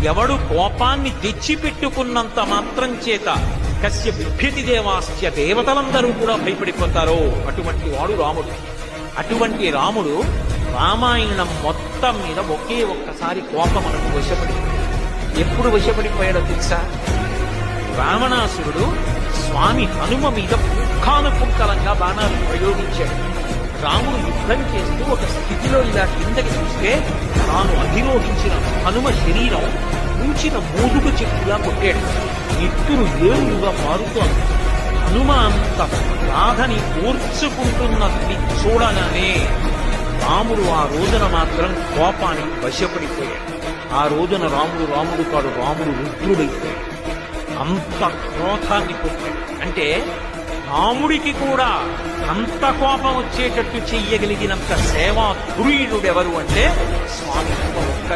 ఎవడు కోపాన్ని తెచ్చిపెట్టుకున్నంత మాత్రం చేత కస్య బిభ్యతి దేవాస్య దేవతలందరూ కూడా భయపడిపోతారో అటువంటి వాడు రాముడు. అటువంటి రాముడు రామాయణం మొత్తం మీద ఒకే ఒక్కసారి కోపమునకు వశపడిపోయాడు. ఎప్పుడు వశపడిపోయాడో తెలుసా? రావణాసురుడు స్వామి హనుమ మీద పుంఖానుపుంఖలంగా బాణాలు ప్రయోగించాడు. రాముడు యుద్ధం చేస్తూ ఒక స్థితిలో ఇలా కిందకి చూస్తే తాను అధిరోహించిన హనుమ శరీరం ఉంచిన మోదుగు చెట్టులా కొట్టాడు. ఎత్తురు ఏరుగా మారుతోంది. హనుమ అంత బాధని ఓర్చుకుంటున్నది చూడగానే రాముడు ఆ రోజున మాత్రం కోపానికి వశపడిపోయాడు. ఆ రోజున రాముడు కాడు, రాముడు రుద్రుడైపోయాడు. అంత క్రోధాన్ని పొందాడు. అంటే రాముడికి కూడా అంత కోపం వచ్చేటట్టు చెయ్యగలిగినంత సేవా ధురీయుడెవరు అంటే స్వామి ఒక్క